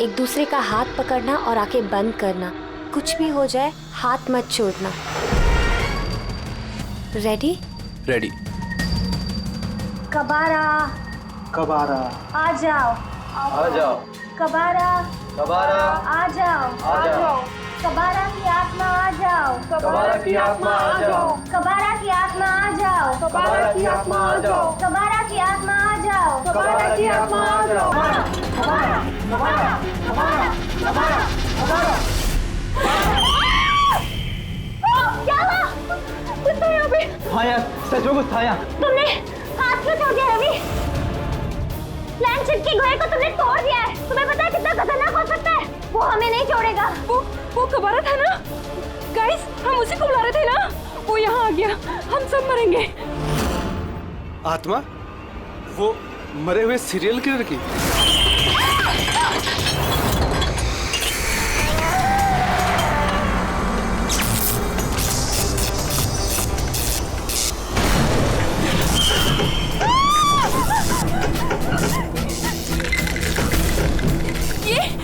एक दूसरे का हाथ पकड़ना और आंखें बंद करना, कुछ भी हो जाए हाथ मत छोड़ना। रेडी? रेडी। कबारा कबारा आ जाओ, आ जाओ। कबारा कबारा आ जाओ, आ जाओ। कबारा की आत्मा आ जाओ, कबारा की आत्मा आ जाओ। कबारा की आत्मा आ जाओ, कबारा की आत्मा आ जाओ। कबारा की आत्मा आ जाओ, कबारा की आत्मा आ जाओ। क्या हुआ? कुत्ता यहाँ पे? हाँ यार, सच में कुछ था यहाँ। तुमने हाथ क्यों छोड़ दिया रवि? प्लानशिप की गोए को तुमने तोड़ दिया है। तुम्हें पता है कितना खतरनाक हो सकता है? वो हमें नहीं छोड़ेगा। वो कबारा था ना? गाइस, हम उसी को बुला रहे थे ना? वो यहाँ आ गया, हम सब मरेंगे। आत्मा? वो मरे हुए सीरियल किलर की?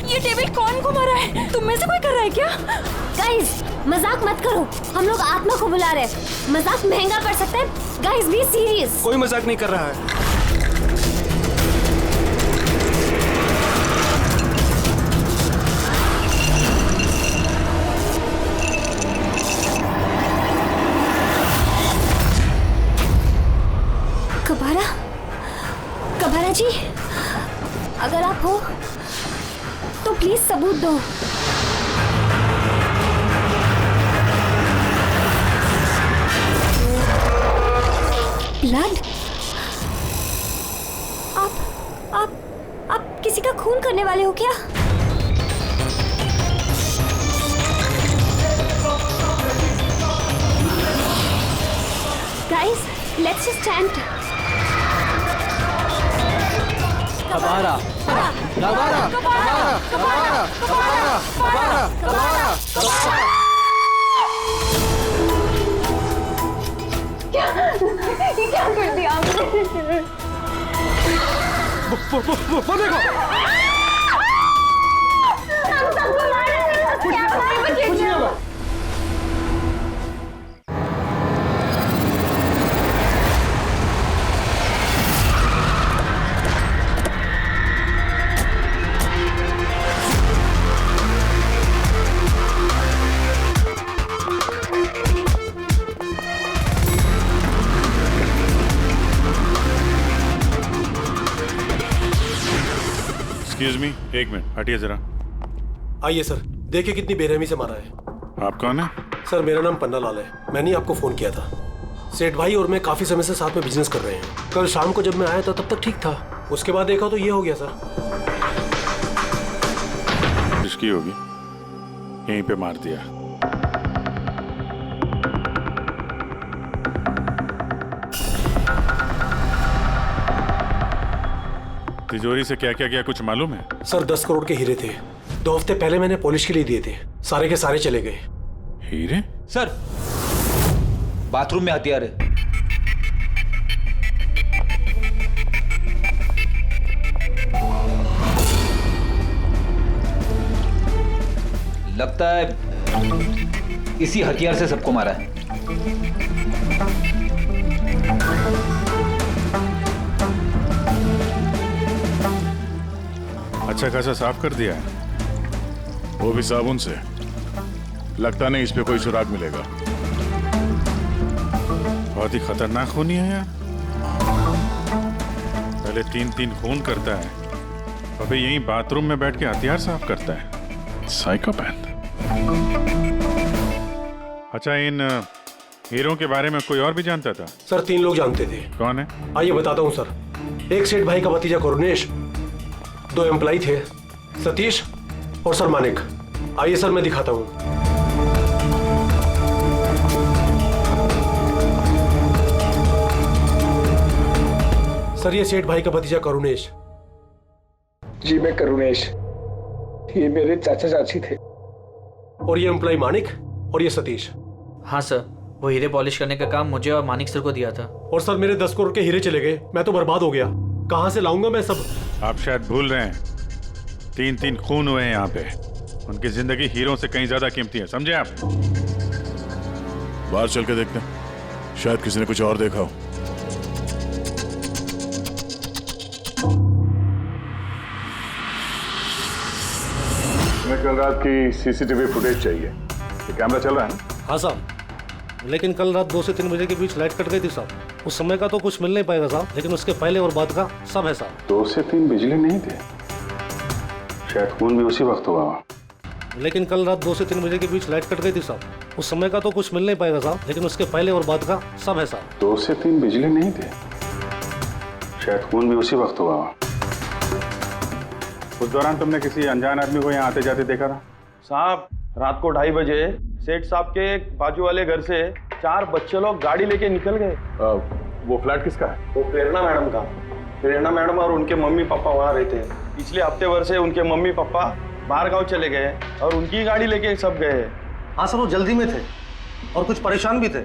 ये टेबल कौन घुमा रहा है? तुम में से कोई कर रहा है क्या? गाइस, मजाक मत करो। हम लोग आत्मा को बुला रहे हैं। मजाक महंगा पड़ सकता है। Guys, be serious. कोई मजाक नहीं कर रहा है। कबारा, कबारा जी, अगर आप हो तो प्लीज सबूत दो। ब्लड? आप किसी का खून करने वाले हो क्या? Guys, let's just chant. कबारा कबारा कबारा कबारा कबारा कबारा कबारा कबारा। ये क्या कर दिया आपने? वो देखो। हम सबको मार रहे हैं। क्या कुछ नहीं होगा। एक्सक्यूज मी, एक मिनट हटिए जरा। आइए सर, देखिए कितनी बेरहमी से मारा है। आप कौन है? सर, मेरा नाम पन्ना लाल है। मैंने ही आपको फोन किया था। सेठ भाई और मैं काफी समय से साथ में बिजनेस कर रहे हैं। कल शाम को जब मैं आया था तब तक ठीक था। उसके बाद देखा तो ये हो गया सर। किसकी होगी? यहीं पे मार दिया। तिजोरी से क्या क्या गया कुछ मालूम है? सर, 10 करोड़ के हीरे थे। 2 हफ्ते पहले मैंने पॉलिश के लिए दिए थे। सारे के सारे चले गए। हीरे? सर, बाथरूम में हथियार है। लगता है इसी हथियार से सबको मारा है। अच्छा खासा साफ कर दिया है, वो भी साबुन से। लगता नहीं इस पे कोई सुराग मिलेगा। बहुत ही खतरनाक खूनी है यार। पहले 3 खून करता है, अबे यहीं बाथरूम में बैठ के हथियार साफ करता है। साइकोपैथ। अच्छा, इन हीरों के बारे में कोई और भी जानता था? सर, 3 लोग जानते थे। कौन है? आइए बताता हूँ सर। एक सेठ भाई का भतीजा करुणेश, 2 एम्प्लॉय थे, सतीश और सर मानिक। आइए सर, मैं दिखाता हूँ। सर, ये सेठ भाई का भतीजा करुणेश। जी, मैं करुणेश। ये मेरे चाचा चाची थे। और ये एम्प्लॉय मानिक और ये सतीश। हाँ सर, वो हीरे पॉलिश करने का काम मुझे और मानिक सर को दिया था। और सर, मेरे 10 करोड़ के हीरे चले गए। मैं तो बर्बाद हो गया। कहां से लाऊंगा मैं सब? आप शायद भूल रहे हैं, 3-3 खून हुए हैं यहाँ पे। उनकी जिंदगी हीरो से कहीं ज्यादा कीमती है, समझे आप? बाहर चल के देखते हैं, शायद किसी ने कुछ और देखा हो। हमें कल रात की सीसीटीवी फुटेज चाहिए। ये कैमरा चल रहा है ना? हाँ साहब, लेकिन कल रात 2 से 3 बजे के बीच लाइट कट गई थी साहब। उस समय का तो कुछ मिल नहीं पाएगा साहब, लेकिन उसके पहले और बाद का सब है साहब। 2 से 3 बिजली नहीं थे, शायद खून भी उसी वक्त हुआ। लेकिन कल रात 2 से 3 बजे के बीच लाइट कट गई थी साहब। उस समय का तो कुछ मिल नहीं पाएगा साहब, लेकिन उसके पहले और बाद का सब है साहब। 2 से 3 बिजली नहीं थे, शायद खून भी उसी वक्त हुआ। उस दौरान तुमने किसी अनजान आदमी को यहाँ आते जाते देखा था? साहब, रात को 2:30 बजे सेठ साहब के बाजू वाले घर से 4 बच्चे लोग गाड़ी लेके निकल गए। वो फ्लैट किसका है? वो प्रेरणा मैडम का। प्रेरणा मैडम और उनके मम्मी पापा वहाँ रहते हैं। पिछले हफ्ते भर से उनके मम्मी पापा बाहर गांव चले गए और उनकी गाड़ी लेके सब गए। हाँ सर, वो जल्दी में थे और कुछ परेशान भी थे।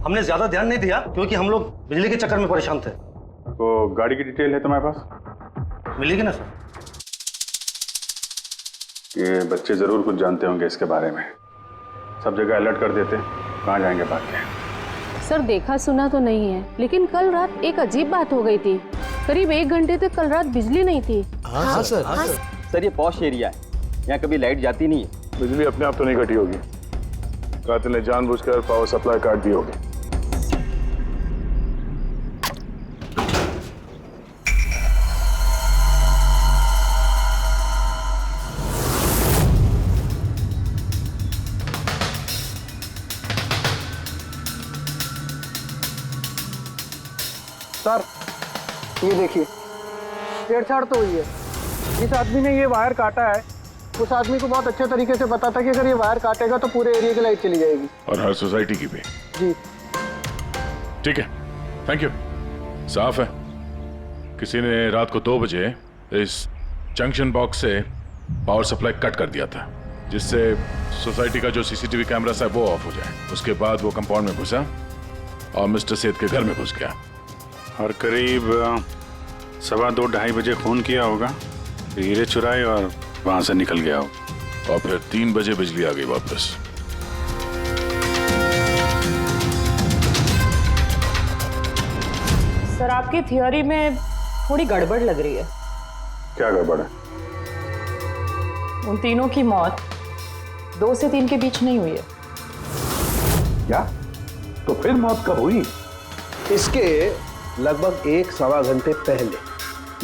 हमने ज्यादा ध्यान नहीं दिया क्योंकि हम लोग बिजली के चक्कर में परेशान थे। वो गाड़ी की डिटेल है तुम्हारे पास? मिलेगी ना सर? ये बच्चे जरूर कुछ जानते होंगे इसके बारे में। सब जगह अलर्ट कर देते, कहाँ जाएंगे भाग के। सर देखा सुना तो नहीं है, लेकिन कल रात एक अजीब बात हो गई थी। करीब 1 घंटे तक कल रात बिजली नहीं थी। हाँ सर। सर, ये पॉश एरिया है, यहाँ कभी लाइट जाती नहीं है। बिजली अपने आप तो नहीं कटी होगी, कातिल ने जानबूझकर पावर सप्लाई काट दी होगी। सर ये देखिए, छेड़छाड़ तो हुई है। जिस आदमी ने ये वायर काटा है उस आदमी को बहुत अच्छे तरीके से पता था कि अगर ये वायर काटेगा तो पूरे एरिया की लाइट चली जाएगी। और हर सोसाइटी की भी। जी ठीक है, थैंक यू। साफ है, किसी ने रात को 2 बजे इस जंक्शन बॉक्स से पावर सप्लाई कट कर दिया था, जिससे सोसाइटी का जो सीसीटीवी कैमरा है वो ऑफ हो जाए। उसके बाद वो कंपाउंड में घुसा और मिस्टर सेठ के घर में घुस गया। और करीब 2:15-2:30 बजे खून किया होगा, फिर हीरे चुराए और वहां से निकल गया हो। और फिर 3 बजे बिजली आ गई वापस। सर आपकी थियोरी में थोड़ी गड़बड़ लग रही है। क्या गड़बड़ है? उन तीनों की मौत 2 से 3 के बीच नहीं हुई है। क्या? तो फिर मौत कब हुई? इसके लगभग 1-1.25 घंटे पहले,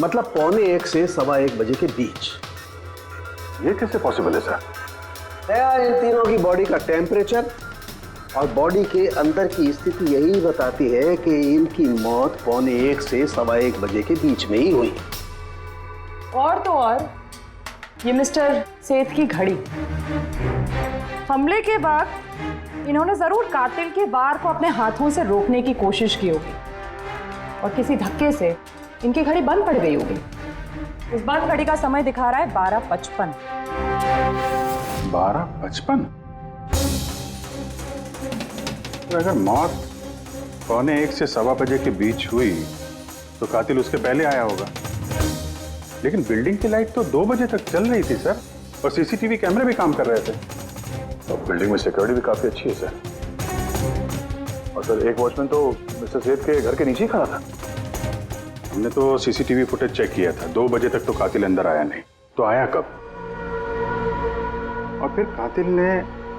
मतलब 1:45 से 1:15 बजे के बीच। ये कैसे पॉसिबल है सर? यार, इन तीनों की बॉडी का टेम्परेचर और बॉडी के अंदर की स्थिति यही बताती है कि इनकी मौत 1:45 से 1:15 बजे के बीच में ही हुई। और तो और ये मिस्टर सेठ की घड़ी, हमले के बाद इन्होंने जरूर कातिल के वार को अपने हाथों से रोकने की कोशिश की होगी और किसी धक्के से इनकी घड़ी बंद पड़ गई होगी। इस बंद घड़ी का समय दिखा रहा है 12:55। 12:55? तो अगर मौत 1:45 से 1:15 बजे के बीच हुई तो कातिल उसके पहले आया होगा। लेकिन बिल्डिंग की लाइट तो 2 बजे तक चल रही थी सर, और सीसीटीवी कैमरे भी काम कर रहे थे। और बिल्डिंग में सिक्योरिटी भी काफी अच्छी है सर। और सर, एक वॉचमैन तो मिस्टर सेठ के घर के नीचे ही खड़ा था। हमने तो सीसीटीवी फुटेज चेक किया था, 2 बजे तक तो कातिल अंदर आया नहीं। तो आया कब? और फिर कातिल ने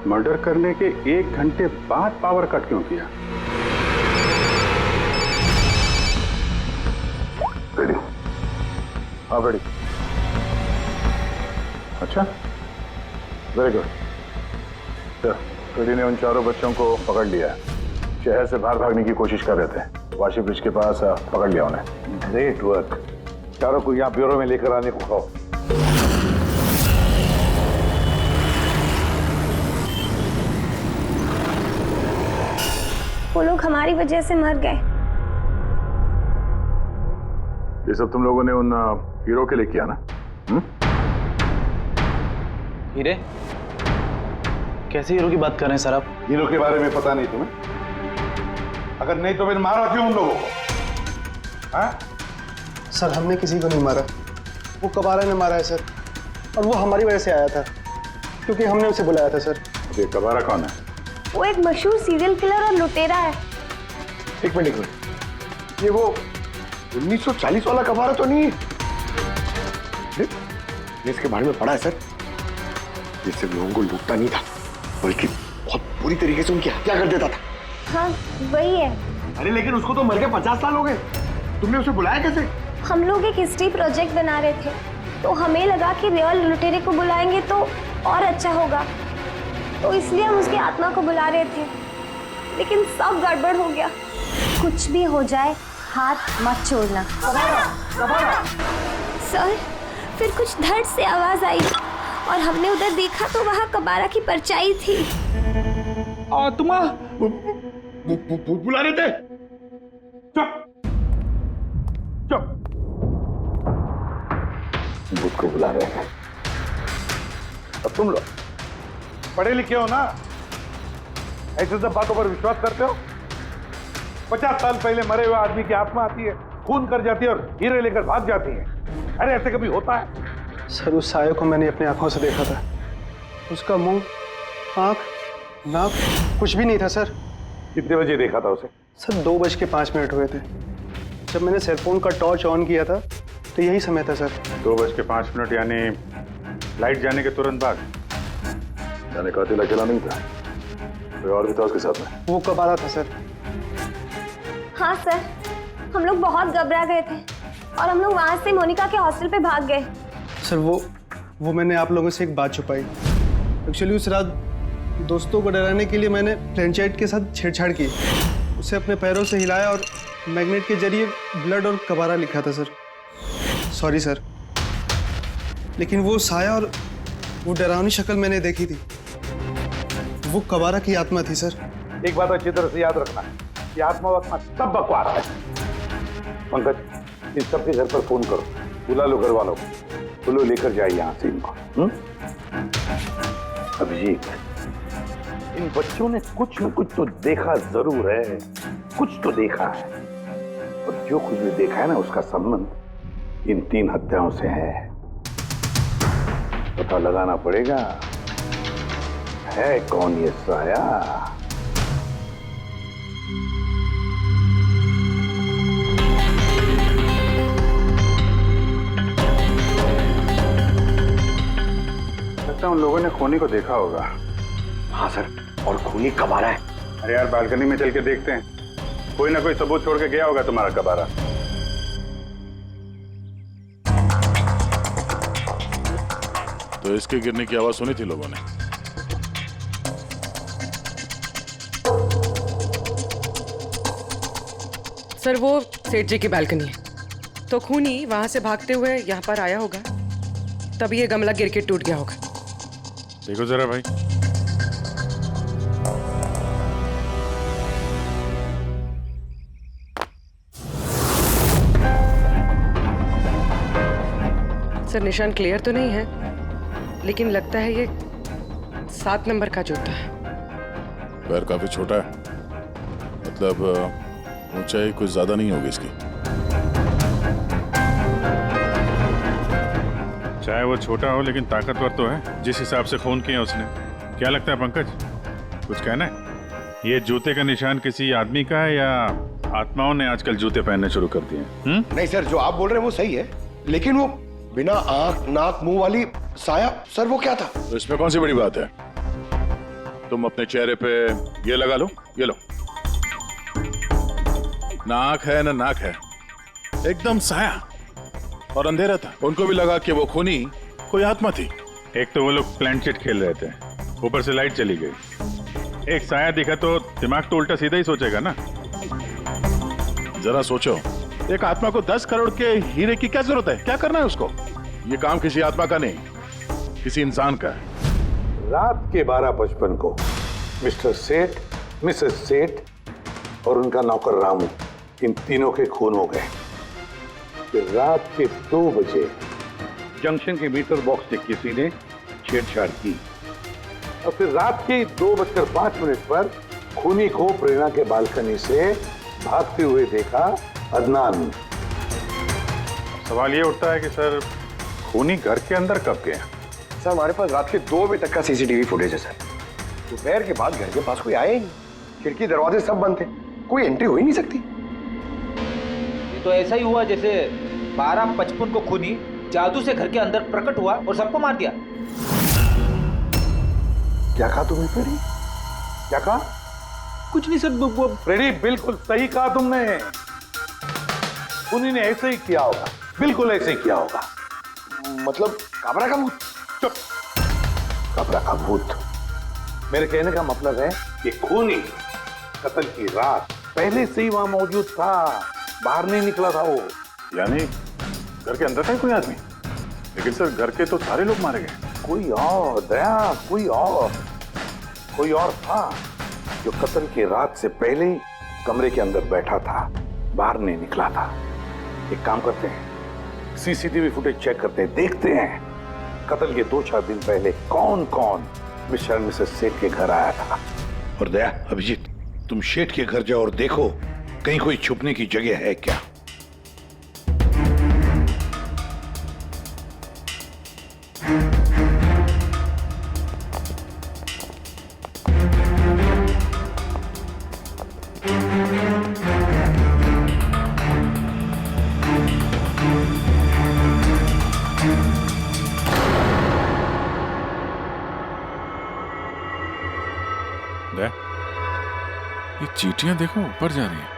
मर्डर करने के 1 घंटे बाद पावर कट क्यों किया? रेडी? हाँ रेडी। अच्छा, वेरी गुड सर। रेडी ने उन 4 बच्चों को पकड़ लिया है। शहर से बाहर भागने की कोशिश कर रहे थे, वाशी ब्रिज के पास पकड़ लिया उन्हें। Great work. चारों को यहाँ ब्यूरो में लेकर आने को कहो। वो लोग हमारी वजह से मर गए। ये सब तुम लोगों ने उन हीरो के लिए किया ना? हीरे? कैसे हीरो की बात कर रहे हैं सर आप? हीरो के बारे में पता नहीं तुम्हें? अगर नहीं तो फिर मारा क्यों उन लोगों को? हाँ? सर, हमने किसी को नहीं मारा, वो कबारा ने मारा है सर। और वो हमारी वजह से आया था, क्योंकि हमने उसे बुलाया था सर। ये कबारा कौन है? वो एक मशहूर सीरियल किलर और लुटेरा है। एक मिनट, ये वो 1940 वाला कबारा तो नहीं? इसके बारे में पढ़ा है सर, जिससे लोगों को लूटता नहीं था, बल्कि बहुत बुरी तरीके से उनकी हत्या कर देता था। हाँ वही है। अरे लेकिन उसको तो मर के 50 साल हो गए, तुमने उसे बुलाया कैसे? हम लोग एक हिस्ट्री प्रोजेक्ट बना रहे थे, तो हमें लगा कि रियल लुटेरे को बुलाएंगे तो और अच्छा होगा, तो इसलिए हम उसकी आत्मा को बुला रहे थे, लेकिन सब गड़बड़ हो गया। कुछ भी हो जाए हाथ मत छोड़ना। सर फिर कुछ धड़ से आवाज आई और हमने उधर देखा तो वहाँ कबारा की परछाई थी। आत्मा बुला रहे थे। चुप चुप, बुद्ध को बुला रहे हैं। अब तुम लोग पढ़े लिखे हो ना, ऐसे सब बातों पर विश्वास करते हो? 50 साल पहले मरे हुए आदमी की आत्मा आती है, खून कर जाती है और हीरे लेकर भाग जाती है। अरे ऐसे कभी होता है? सर उस साये को मैंने अपनी आंखों से देखा था। उसका मुंह, आंख, नाक कुछ भी नहीं था सर। कितने बजे देखा था उसे? सर 2:05 हुए थे। जब मैंने सेलफोन का टॉर्च ऑन किया था तो यही समय था सर। 2:05 यानी लाइट जाने के तुरंत बाद। जाने कातिल अकेला नहीं था, कोई और भी था उसके साथ में? वो कबारा था सर। हाँ सर, हम लोग बहुत घबरा गए थे और हम लोग वहाँ से मोनिका के हॉस्टल पे भाग गए। सर वो मैंने आप लोगों से एक बात छुपाई। एक्चुअली उस रात दोस्तों को डराने के लिए मैंने फ्लैशलाइट के साथ छेड़छाड़ की, उसे अपने पैरों से हिलाया और मैग्नेट के जरिए ब्लड और कबारा लिखा था सर। सॉरी सर, लेकिन वो साया और वो डरावनी शक्ल मैंने देखी थी, वो कबारा की आत्मा थी सर। एक बात अच्छी तरह से याद रखना, ये आत्मा वात्मा सब बकवास है। पंकज, इन सबके घर पर फोन करो, बुला लो घर वालों को, बोलो लेकर जाए यहाँ से इनको। अभिजीत, इन बच्चों ने कुछ न कुछ तो देखा जरूर है, कुछ तो देखा है, और जो कुछ भी देखा है ना उसका संबंध इन 3 हत्याओं से है। पता लगाना पड़ेगा है कौन ये साया। लगता है उन लोगों ने खूनी को देखा होगा। हाँ सर, और खूनी कबारा है। अरे यार बालकनी में चल के देखते हैं, कोई ना कोई सबूत छोड़ के गया होगा तुम्हारा कबारा। तो इसके गिरने की आवाज सुनी थी लोगों ने? सर वो सेठ जी की बालकनी है, तो खूनी वहां से भागते हुए यहाँ पर आया होगा, तभी ये गमला गिर के टूट गया होगा। देखो जरा भाई, सर निशान क्लियर तो नहीं है, लेकिन लगता है ये 7 नंबर का जूता है। पैर काफी छोटा है, मतलब ऊंचाई कुछ ज्यादा नहीं होगी इसकी। चाहे वो छोटा हो लेकिन ताकतवर तो है, जिस हिसाब से खून किया उसने। क्या लगता है पंकज, कुछ कहना है? ये जूते का निशान किसी आदमी का है या आत्माओं ने आजकल जूते पहनने शुरू कर दिए? नहीं सर, जो आप बोल रहे हैं वो सही है, लेकिन वो बिना आंख नाक मुंह वाली साया, सर वो क्या था? तो इसमें कौन सी बड़ी बात है? तुम अपने चेहरे पे ये लगा लो, ये लो। ना आंख है ना नाक है, एकदम साया, और अंधेरा था। उनको भी लगा कि वो खूनी कोई आत्मा थी। एक तो वो लोग प्लानचेट खेल रहे थे, ऊपर से लाइट चली गई। एक साया दिखा तो दिमाग तो उल्टा सीधा ही सोचेगा ना। जरा सोचो, एक आत्मा को 10 करोड़ के हीरे की क्या जरूरत है? क्या करना है उसको? ये काम किसी आत्मा का नहीं, किसी इंसान का है। रात के 12:55 को मिस्टर सेठ, मिसेस सेठ और उनका नौकर रामू, इन तीनों के खून हो गए। फिर रात के 2 बजे जंक्शन के मीटर बॉक्स से किसी ने छेड़छाड़ की, और फिर रात के 2:05 पर खूनी को प्रेरणा के बालकनी से भागते हुए देखा अदनान। सवाल ये उठता है कि सर खूनी घर के अंदर कब गया? सर हमारे पास रात के 2 बजे तक का सीसीटीवी फुटेज है सर। दोपहर के बाद घर के पास कोई आया ही नहीं, खिड़की दरवाजे सब बंद थे, कोई एंट्री हो ही नहीं सकती। ये तो ऐसा ही हुआ जैसे 12:55 को खूनी जादू से घर के अंदर प्रकट हुआ और सबको मार दिया। क्या कहा तुमने फ्रेडी? क्या कहा? कुछ नहीं सर, फ्रेडी बिल्कुल सही कहा तुमने। खूनी ने ऐसे ही किया होगा, बिल्कुल ऐसे ही किया होगा। मतलब काबरा का भूत? चुप। काबरा का भूत? मेरे कहने का मतलब है कि खूनी कत्ल की रात पहले से ही वहां मौजूद था, बाहर नहीं निकला था वो। यानी घर के अंदर था कोई आदमी, लेकिन सर घर के तो सारे लोग मारे गए। कोई और दया, कोई और था जो कत्ल की रात से पहले ही कमरे के अंदर बैठा था, बाहर नहीं निकला था। एक काम करते हैं, सीसीटीवी फुटेज चेक करते हैं, देखते हैं कत्ल के 2-4 दिन पहले कौन कौन मिस्टर और मिसेस सेठ के घर आया था। और दया, अभिजीत, तुम सेठ के घर जाओ और देखो कहीं कोई छुपने की जगह है क्या। ये चीटियां देखो ऊपर जा रही हैं।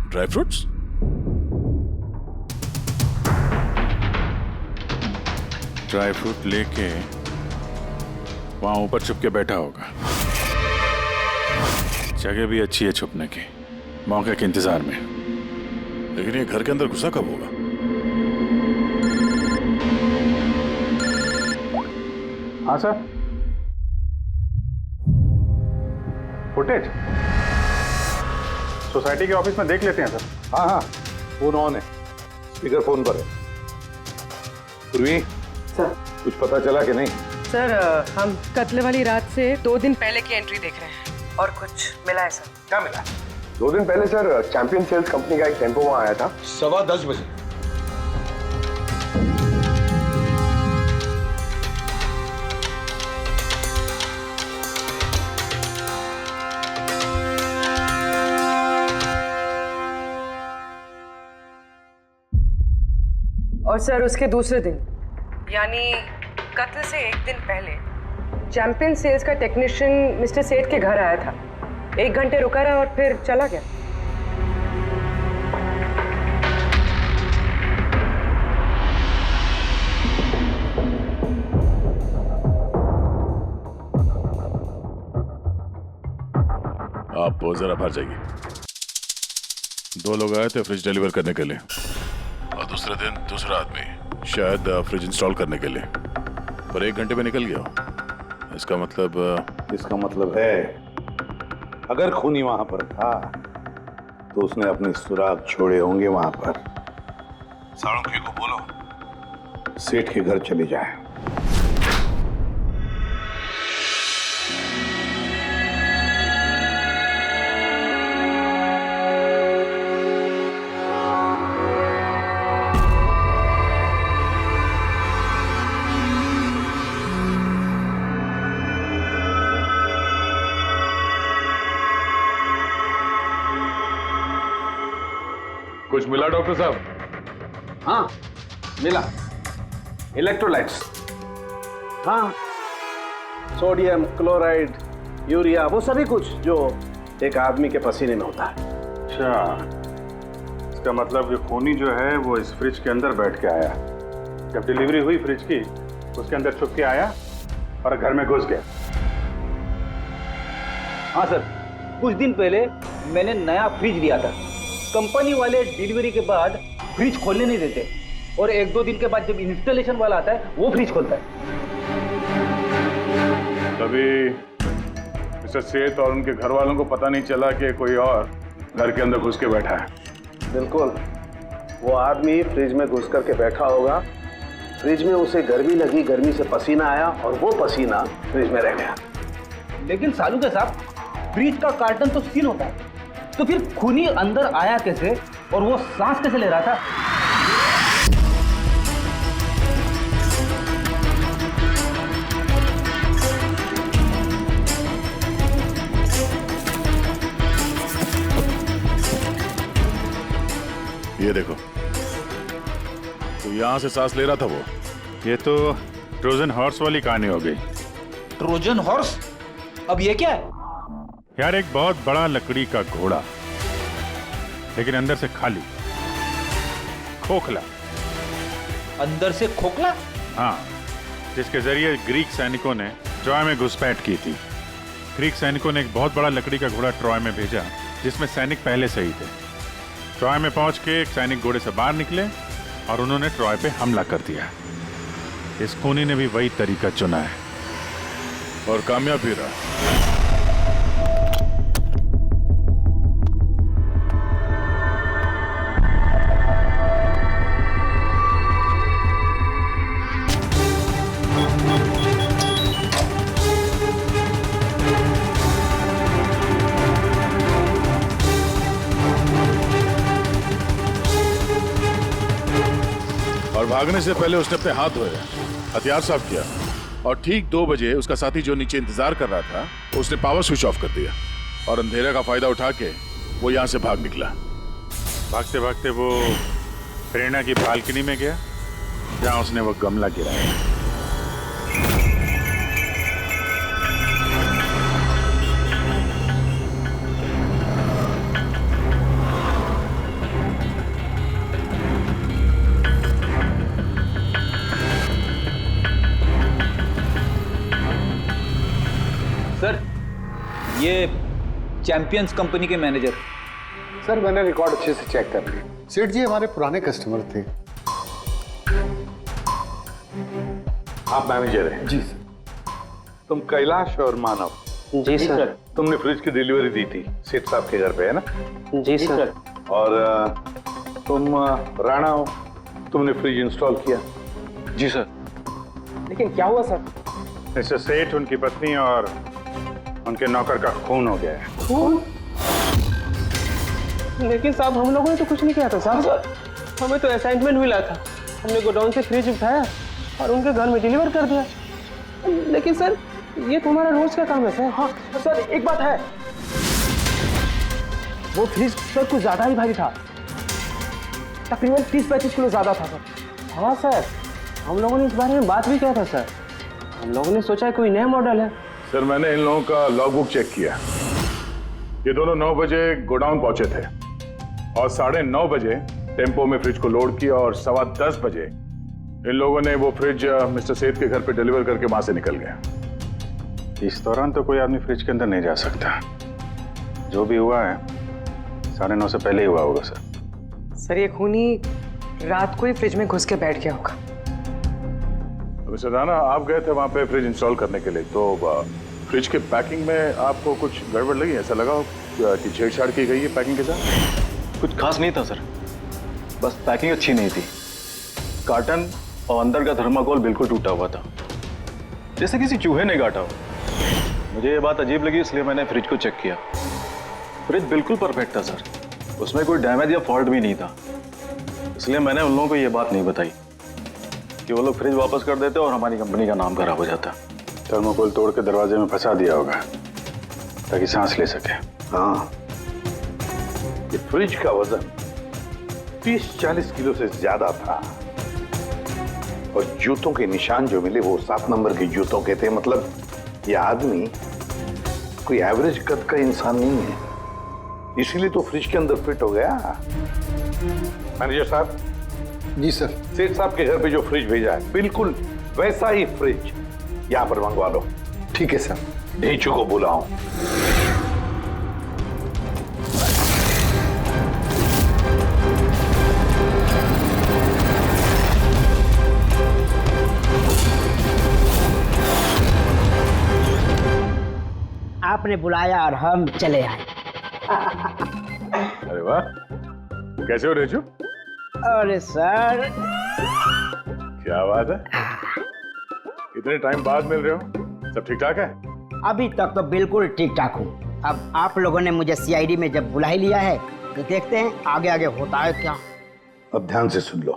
Dry fruits? ड्राई फ्रूट लेके वहां ऊपर छुप के बैठा होगा। जगह भी अच्छी है छुपने की, मौके के इंतजार में। लेकिन ये घर के अंदर घुसा कब होगा? हाँ सर, फुटेज सोसाइटी के ऑफिस में देख लेते हैं सर। हाँ हाँ, फोन ऑन है, स्पीकर फोन पर है। पूर्वी सर, कुछ पता चला कि नहीं? सर हम कत्ल वाली रात से 2 दिन पहले की एंट्री देख रहे हैं और कुछ मिला है सर। क्या मिला? 2 दिन पहले सर चैंपियन सेल्स कंपनी का एक टेम्पो वहां आया था 10:15 बजे। और सर उसके दूसरे दिन यानी कत्ल से 1 दिन पहले चैंपियन सेल्स का टेक्नीशियन मिस्टर सेठ के घर आया था। 1 घंटे रुका रहा और फिर चला गया। आप जरा बाहर जाइए। 2 लोग आए थे फ्रिज डिलीवर करने के लिए और दूसरे दिन दूसरा आदमी शायद फ्रिज इंस्टॉल करने के लिए, पर 1 घंटे में निकल गया। इसका मतलब है अगर खूनी वहां पर था तो उसने अपने सुराग छोड़े होंगे वहां पर। साळुंखे को बोलो सेठ के घर चले जाए। कुछ मिला डॉक्टर साहब? हाँ मिला, इलेक्ट्रोलाइट्स। हाँ, सोडियम क्लोराइड, यूरिया, वो सभी कुछ जो एक आदमी के पसीने में होता है। अच्छा, इसका मतलब ये खूनी जो है वो इस फ्रिज के अंदर बैठ के आया। जब डिलीवरी हुई फ्रिज की, उसके अंदर छुप के आया और घर में घुस गया। हाँ सर, कुछ दिन पहले मैंने नया फ्रिज लिया था। कंपनी वाले डिलीवरी के बाद फ्रिज खोलने नहीं देते और 1-2 दिन के बाद जब इंस्टॉलेशन वाला आता है वो फ्रिज खोलता है। तभी मिस्टर सेठ और उनके घर वालों को पता नहीं चला कि कोई और घर के अंदर घुस के बैठा है। बिल्कुल, वो आदमी फ्रिज में घुस करके बैठा होगा। फ्रिज में उसे गर्मी लगी, गर्मी से पसीना आया और वो पसीना फ्रिज में रह गया। लेकिन सालू के साहब, फ्रिज का कार्टन तो सील होता है, तो फिर खूनी अंदर आया कैसे और वो सांस कैसे ले रहा था? ये देखो, तो यहां से सांस ले रहा था वो। ये तो ट्रोजन हॉर्स वाली कहानी हो गई। Trojan horse? अब ये क्या है? यार, एक बहुत बड़ा लकड़ी का घोड़ा, लेकिन अंदर से खाली, खोखला। अंदर से खोखला? हाँ, जिसके जरिए ग्रीक सैनिकों ने ट्रॉय में घुसपैठ की थी। ग्रीक सैनिकों ने एक बहुत बड़ा लकड़ी का घोड़ा ट्रॉय में भेजा, जिसमें सैनिक पहले से ही थे। ट्रॉय में पहुंच के एक सैनिक घोड़े से बाहर निकले और उन्होंने ट्रॉय पे हमला कर दिया। इस खूनी ने भी वही तरीका चुना है और कामयाब भी रहा। और भागने से पहले उसने अपने हाथ धोए, हथियार साफ किया, और ठीक 2 बजे उसका साथी जो नीचे इंतजार कर रहा था, उसने पावर स्विच ऑफ कर दिया और अंधेरे का फायदा उठा के वो यहाँ से भाग निकला। भागते भागते वो प्रेरणा की बालकनी में गया, जहां उसने वो गमला गिराया। सर, ये चैंपियंस कंपनी के मैनेजर। सर, मैंने रिकॉर्ड अच्छे से चेक कर लिया। सेठ जी हमारे पुराने कस्टमर थे। आप मैनेजर हैं? जी सर। तुम कैलाश और मानव? जी सर। तुमने फ्रिज की डिलीवरी दी थी सेठ साहब के घर पे, है ना? जी सर। और तुम राणा हो, तुमने फ्रिज इंस्टॉल किया? जी सर। लेकिन क्या हुआ सर? मिस्टर सेठ, उनकी पत्नी और उनके नौकर का खून हो गया है। खून? लेकिन साहब, हम लोगों ने तो कुछ नहीं किया था साहब। हमें तो असाइनमेंट मिला था, हमने गोडाउन से फ्रिज उठाया और उनके घर में डिलीवर कर दिया। लेकिन सर, ये तुम्हारा रोज का काम है सर। हाँ सर, एक बात है, वो फ्रिज सर कुछ ज्यादा ही भारी था, तकरीबन 30-35 किलो ज्यादा था सर। हाँ सर, हम लोगों ने इस बारे में बात भी किया था सर। हम लोगों ने सोचा कोई नया मॉडल है। सर, मैंने इन लोगों का लॉगबुक चेक किया। ये दोनों 9 बजे गोडाउन पहुंचे थे और 9:30 बजे टेम्पो में फ्रिज को लोड किया और 10:15 बजे इन लोगों ने वो फ्रिज मिस्टर सेठ के घर पे डिलीवर करके वहां से निकल गए। इस दौरान तो कोई आदमी फ्रिज के अंदर नहीं जा सकता। जो भी हुआ है 9:30 से पहले ही हुआ होगा सर। सर, ये खूनी रात को ही फ्रिज में घुस के बैठ गया होगा। मिस्टर राणा, आप गए थे वहां पे फ्रिज इंस्टॉल करने के लिए, तो फ्रिज के पैकिंग में आपको कुछ गड़बड़ लगी? ऐसा लगा कि छेड़छाड़ की गई है पैकिंग के साथ? कुछ खास नहीं था सर, बस पैकिंग अच्छी नहीं थी। कार्टन और अंदर का थर्माकोल बिल्कुल टूटा हुआ था, जैसे किसी चूहे ने काटा हो। मुझे ये बात अजीब लगी, इसलिए मैंने फ्रिज को चेक किया। फ्रिज बिल्कुल परफेक्ट था सर, उसमें कोई डैमेज या फॉल्ट भी नहीं था। इसलिए मैंने उन लोगों को ये बात नहीं बताई कि वो लोग फ्रिज वापस कर देते और हमारी कंपनी का नाम खराब हो जाता। थर्माकोल तोड़ के दरवाजे में फंसा दिया होगा ताकि सांस ले सके। हाँ, ये फ्रिज का वजन 30-40 किलो से ज्यादा था और जूतों के निशान जो मिले वो 7 नंबर के जूतों के थे। मतलब ये आदमी कोई एवरेज कद का इंसान नहीं है, इसीलिए तो फ्रिज के अंदर फिट हो गया। मैनेजर साहब। जी सर। सेठ साहब के घर पे जो फ्रिज भेजा है, बिल्कुल वैसा ही फ्रिज यहाँ पर मंगवा लो। ठीक है सर। ढेंचू को बुलाओ। आपने बुलाया और हम चले आए। अरे वाह, कैसे हो रेजू? अरे सर, क्या बात है, इतने टाइम बाद मिल रहे हो? सब ठीक ठाक है? अभी तक तो बिल्कुल ठीक ठाक हूँ। अब आप लोगों ने मुझे सीआईडी में जब बुला ही लिया है तो देखते हैं आगे आगे होता है क्या। अब ध्यान से सुन लो।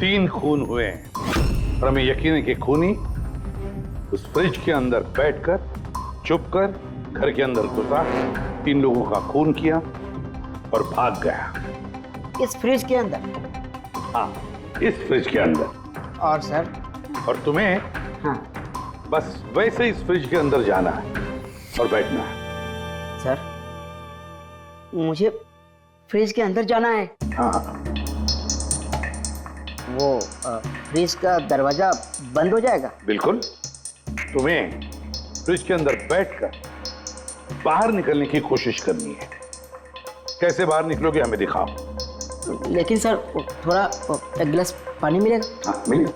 3 खून हुए हैं और हमें यकीन है कि खूनी उस फ्रिज के अंदर बैठकर चुप कर घर के अंदर घुसा, 3 लोगों का खून किया और भाग गया। इस फ्रिज के अंदर? हाँ, इस फ्रिज के अंदर। और सर? और तुम्हें हाँ, बस वैसे इस फ्रिज के अंदर जाना है और बैठना है। सर मुझे फ्रिज के अंदर जाना है? हाँ। वो फ्रिज का दरवाजा बंद हो जाएगा? बिल्कुल। तुम्हें फ्रिज के अंदर बैठकर बाहर निकलने की कोशिश करनी है। कैसे बाहर निकलोगे हमें दिखाओ। लेकिन सर थोड़ा एक गिलास पानी मिलेगा? हाँ मिलेगा।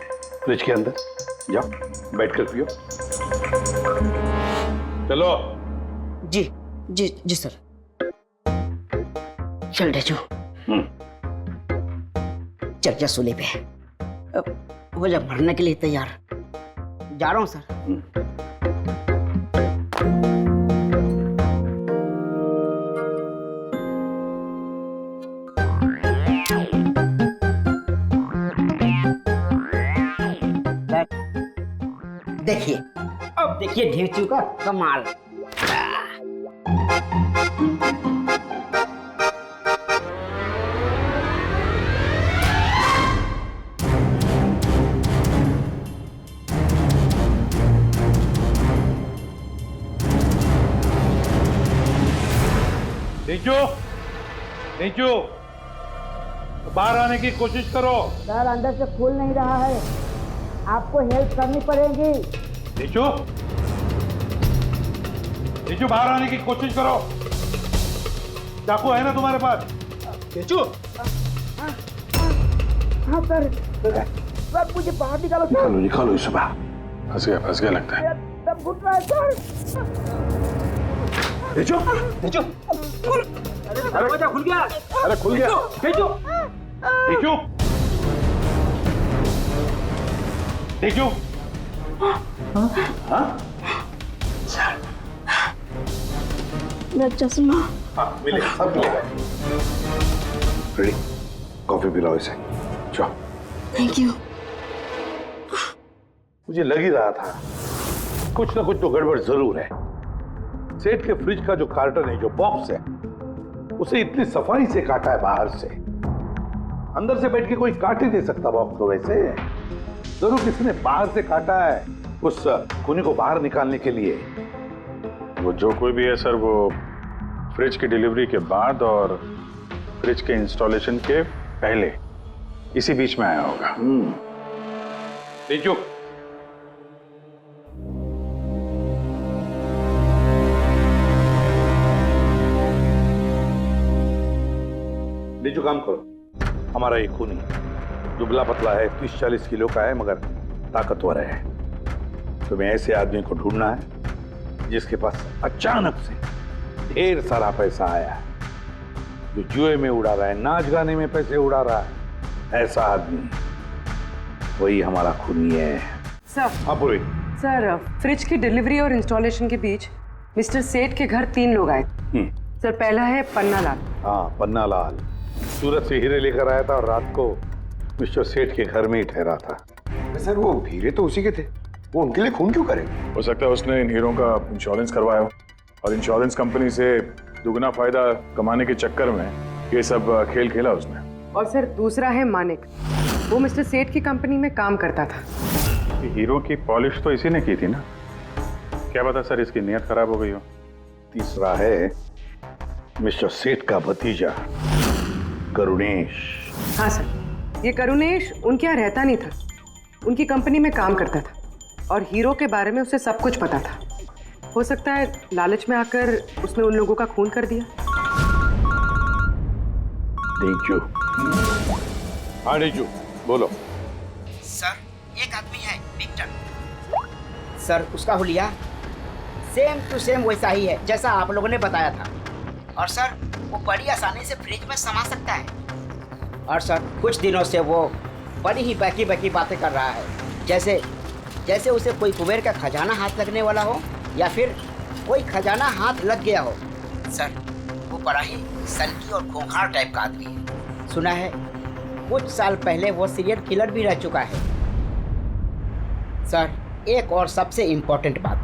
फ्रिज के अंदर जाओ, बैठकर पियो। चलो। जी जी जी सर। चल रेजू, चल जा सूली पे। अब हो जा मरने के लिए तैयार। जा रहा हूँ सर। देखिए, अब देखिए ढेंचू का कमाल। नीचू, बाहर आने की कोशिश करो। सर अंदर से खुल नहीं रहा है, आपको हेल्प करनी पड़ेगी। नीचू बाहर आने की कोशिश करो। चाकू है ना तुम्हारे पास? नीचू। हाँ सर, सब मुझे बाहर निकालो सर। निकालो इसे बाहर। फंस गया लगता है। सब घुट रहा है सर। नीचू। दरवाजा खुल गया। अरे खुल गया। नीचू। हाँ? मेरा चश्मा। हाँ मिलेगा, सब मिलेगा। रेडी? कॉफी पिलाओ इसे। जाओ। Thank you. मुझे लग ही रहा था कुछ ना कुछ तो गड़बड़ जरूर है। सेठ के फ्रिज का जो कार्टन है, जो बॉक्स है, उसे इतनी सफाई से काटा है बाहर से। अंदर से बैठ के कोई काट ही नहीं सकता बॉक्स को वैसे। जरूर किसी ने बाहर से काटा है उस खूनी को बाहर निकालने के लिए। वो जो कोई भी है सर, वो फ्रिज की डिलीवरी के बाद और फ्रिज के इंस्टॉलेशन के पहले इसी बीच में आया होगा। नीचू। नीचू काम करो। हमारा ये खूनी दुबला पतला है, 30-40 किलो का है, मगर ताकतवर है। तुम्हें ऐसे आदमी को ढूंढना है जिसके पास अचानक से ढेर सारा पैसा आया है, जो जुए में उड़ा रहा है, नाच गाने में पैसे उड़ा रहा है। ऐसा आदमी, वही हमारा खूनी है। सर। हाँ पूरी। सर, फ्रिज की डिलीवरी और इंस्टॉलेशन के बीच मिस्टर सेठ के घर 3 लोग आए। सर, पहला है पन्ना लाल। हाँ, पन्ना लाल सूरत से हीरे लेकर आया था और रात को मिस्टर सेठ के घर में ही ठहरा था। सर वो हीरे तो उसी के थे, वो उनके लिए खून क्यों करे? हो सकता है उसने इन हीरों का इंश्योरेंस करवाया हो और इंश्योरेंस कंपनी से दुगना फायदा कमाने के चक्कर में ये सब खेल खेला उसने। और सर दूसरा है मानिक, वो मिस्टर सेठ की कंपनी में काम करता था। हीरो की पॉलिश तो इसी ने की थी ना, क्या पता सर इसकी नीयत खराब हो गई हो। तीसरा है मिस्टर सेठ का भतीजा करुणेश। हाँ सर, ये करुणेश उनके यहाँ रहता नहीं था, उनकी कंपनी में काम करता था और हीरो के बारे में उसे सब कुछ पता था। हो सकता है लालच में आकर उसने उन लोगों का खून कर दिया। नीचू। हाँ नीचू, बोलो। सर एक आदमी है विक्टर। सर उसका हुलिया सेम टू सेम वैसा ही है जैसा आप लोगों ने बताया था। और सर वो बड़ी आसानी से फ्रिज में समा सकता है। और सर कुछ दिनों से वो बड़ी ही बहकी बहकी बातें कर रहा है, जैसे जैसे उसे कोई कुबेर का खजाना हाथ लगने वाला हो या फिर कोई खजाना हाथ लग गया हो। सर, वो बड़ा ही सनकी और खूंखार टाइप का आदमी है। सुना है कुछ साल पहले वो सीरियल किलर भी रह चुका है। सर, एक और सबसे इम्पोर्टेंट बात,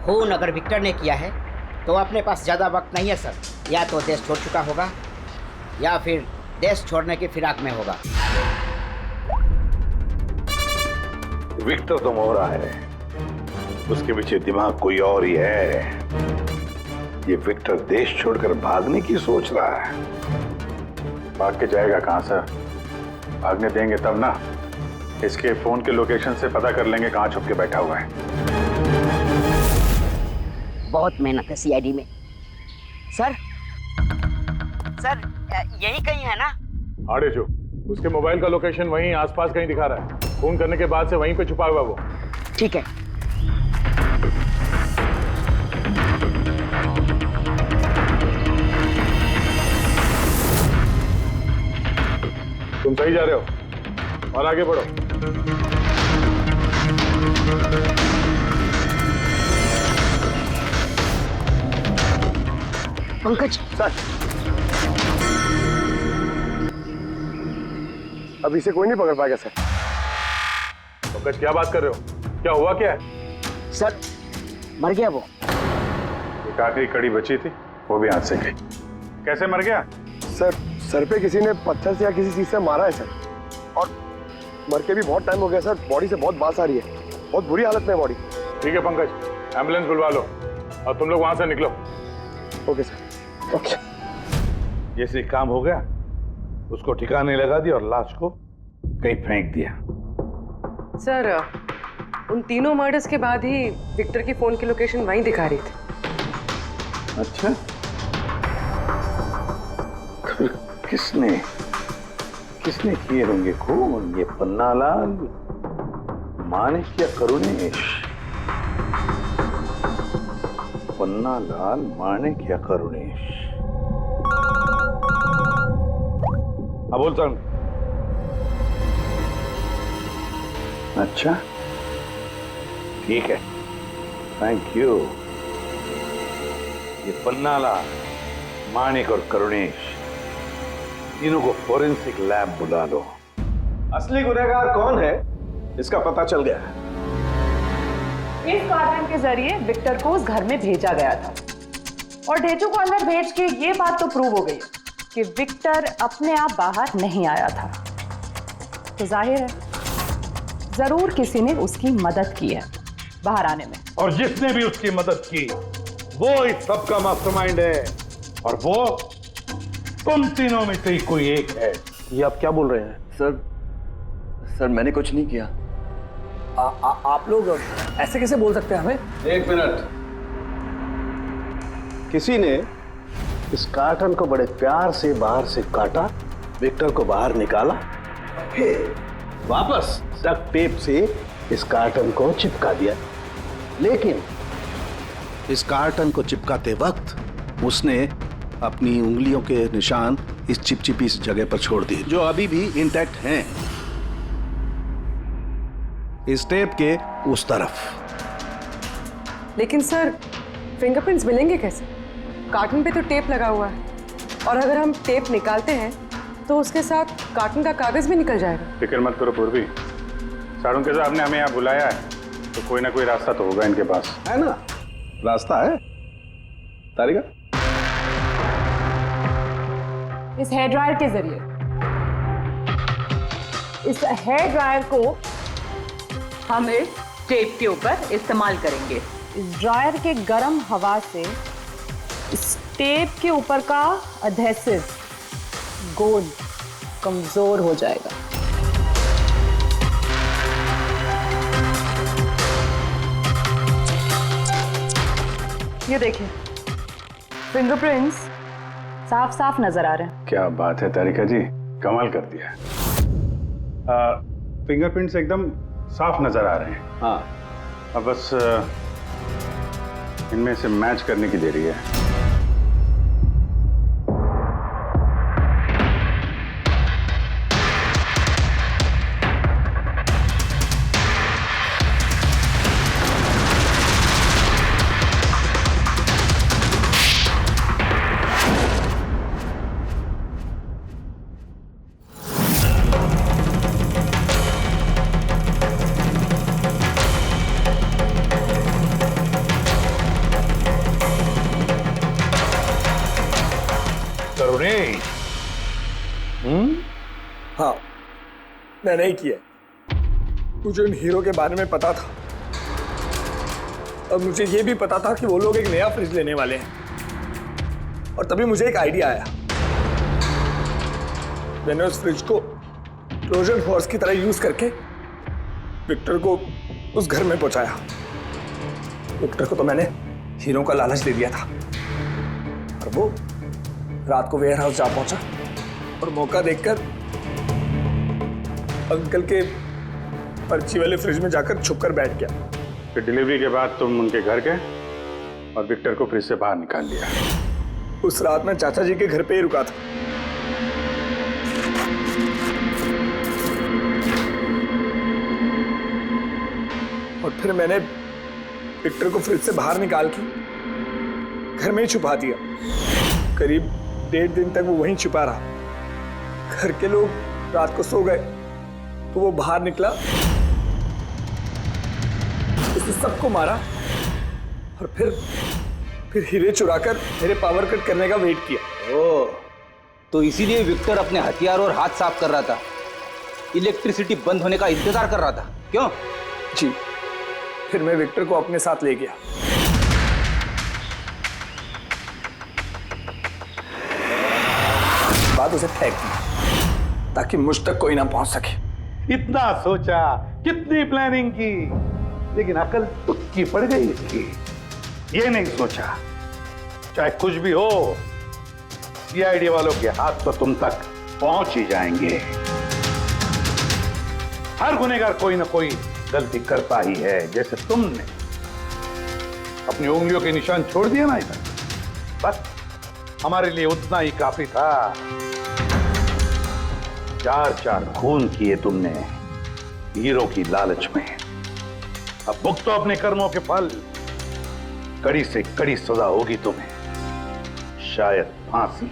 खून अगर विक्टर ने किया है तो अपने पास ज़्यादा वक्त नहीं है सर। या तो देश छोड़ चुका होगा या फिर देश छोड़ने की फिराक में होगा। विक्टर तो मोहरा है, उसके पीछे दिमाग कोई और ही है। ये विक्टर देश छोड़कर भागने की सोच रहा है। भाग के जाएगा कहाँ सर? भागने देंगे तब ना। इसके फोन के लोकेशन से पता कर लेंगे कहाँ छुप के बैठा हुआ है। बहुत मेहनत है सीआईडी में। सर, यही कहीं है ना? हाँ डेजू, उसके मोबाइल का लोकेशन वहीं आसपास कहीं दिखा रहा है। फोन करने के बाद से वहीं पे छुपा हुआ वो। ठीक है। तुम सही जा रहे हो और आगे बढ़ो। पंकज सर, अभी से कोई नहीं पकड़ पाएगा सर। पंकज, क्या बात कर रहे हो? क्या हुआ क्या है? सर, मर गया वो। एक आखिरी कड़ी बची थी, वो भी हाथ से गई। कैसे मर गया? सर पे किसी ने पत्थर से या किसी चीज से मारा है सर, और मर के भी बहुत टाइम हो गया सर। बॉडी से बहुत बांस आ रही है, बहुत बुरी हालत में है बॉडी। ठीक है पंकज, एम्बुलेंस बुलवा लो और तुम लोग वहां से निकलो। Okay sir. ओके। जैसे काम हो गया, उसको ठिकाने लगा दिया और लाश को कहीं फेंक दिया। सर, उन तीनों मर्डर्स के बाद ही विक्टर की फोन की लोकेशन वहीं दिखा रही थी। अच्छा, किसने किए होंगे खून? ये पन्नालाल, माणिक या करुणेश? पन्नालाल, माणिक या करुणेश? हाँ, बोलता हूँ। अच्छा, ठीक है, थैंक यू। ये पन्नालाल, माणिक और करुणेश, तीनों को फोरेंसिक लैब बुला लो। असली गुनहगार कौन है इसका पता चल गया है। इस कार्टन के जरिए विक्टर को उस घर में भेजा गया था और ढेचू को अंदर भेज के ये बात तो प्रूव हो गई कि विक्टर अपने आप बाहर नहीं आया था। तो जाहिर है जरूर किसी ने उसकी मदद की है बाहर आने में। और जिसने भी उसकी मदद की वो इस सब का मास्टरमाइंड है, और वो तुम तीनों में से ही कोई एक है। ये आप क्या बोल रहे हैं? सर मैंने कुछ नहीं किया। आप लोग ऐसे कैसे बोल सकते हैं हमें? एक मिनट। किसी ने इस कार्टन को बड़े प्यार से बाहर से काटा, विक्टर को बाहर निकाला, फिर वापस डक्ट टेप से इस कार्टन को चिपका दिया। लेकिन इस कार्टन को चिपकाते वक्त उसने अपनी उंगलियों के निशान इस चिपचिपी इस जगह पर छोड़ दिए, जो अभी भी इंटैक्ट हैं, इस टेप के उस तरफ। लेकिन सर, फिंगरप्रिंट्स मिलेंगे कैसे? कार्टन पे तो टेप लगा हुआ है, और अगर हम टेप निकालते हैं तो उसके साथ कार्टन का कागज भी निकल जाएगा। फिक्र मत करो पूर्वी, साड़ू के साहब ने हमें यहाँ बुलाया है तो कोई ना कोई रास्ता तो होगा इनके पास। है ना, रास्ता है। तारिका, इस हेयर ड्रायर के जरिए इस हेयर ड्रायर को हम इस टेप के ऊपर इस्तेमाल करेंगे। इस ड्रायर के गर्म हवा से इस टेप के ऊपर का एडहेसिव गोंद कमजोर हो जाएगा। ये देखिए, फिंगरप्रिंट्स साफ साफ नजर आ रहे हैं। क्या बात है तारिका जी, कमाल कर दिया। फिंगरप्रिंट्स एकदम साफ नजर आ रहे हैं। हाँ, अब बस इनमें से मैच करने की देरी है। हाँ, मैंने ही किया। मुझे उन हीरो के बारे में पता था और मुझे ये भी पता था कि वो लोग एक नया फ्रिज लेने वाले हैं। और तभी मुझे एक आइडिया आया। मैंने उस फ्रिज को ट्रोजन हॉर्स की तरह यूज करके विक्टर को उस घर में पहुंचाया। विक्टर को तो मैंने हीरो का लालच दे दिया था और वो रात को वेयर हाउस जा पहुंचा और मौका देखकर अंकल के पर्ची वाले फ्रिज में जाकर छुपकर बैठ गया। फिर डिलीवरी के बाद तुम उनके घर गए और विक्टर को फ्रिज से बाहर निकाल लिया। उस रात मैं चाचा जी के घर पे ही रुका था। और फिर मैंने विक्टर को फ्रिज से बाहर निकाल के घर में ही छुपा दिया। करीब 1.5 दिन तक वो वहीं छुपा रहा। घर के लोग रात को सो गए तो वो बाहर निकला, उसने सबको मारा और फिर हीरे चुराकर मेरे पावर कट करने का वेट किया। ओह, तो इसीलिए विक्टर अपने हथियार और हाथ साफ कर रहा था, इलेक्ट्रिसिटी बंद होने का इंतजार कर रहा था, क्यों? जी, फिर मैं विक्टर को अपने साथ ले गया। बाद उसे फेंक दिया ताकि मुझ तक कोई ना पहुंच सके। इतना सोचा, कितनी प्लानिंग की, लेकिन अकल तुक्की पड़ गई इसकी। ये नहीं सोचा चाहे कुछ भी हो, सीआईडी वालों के हाथ तो तुम तक पहुंच ही जाएंगे। हर गुनहगार कोई ना कोई गलती करता ही है। जैसे तुमने अपनी उंगलियों के निशान छोड़ दिया ना इधर, बस हमारे लिए उतना ही काफी था। 4 खून किए तुमने हीरो की लालच में। अब भुगतो अपने कर्मों के फल। कड़ी से कड़ी सजा होगी तुम्हें, शायद फांसी।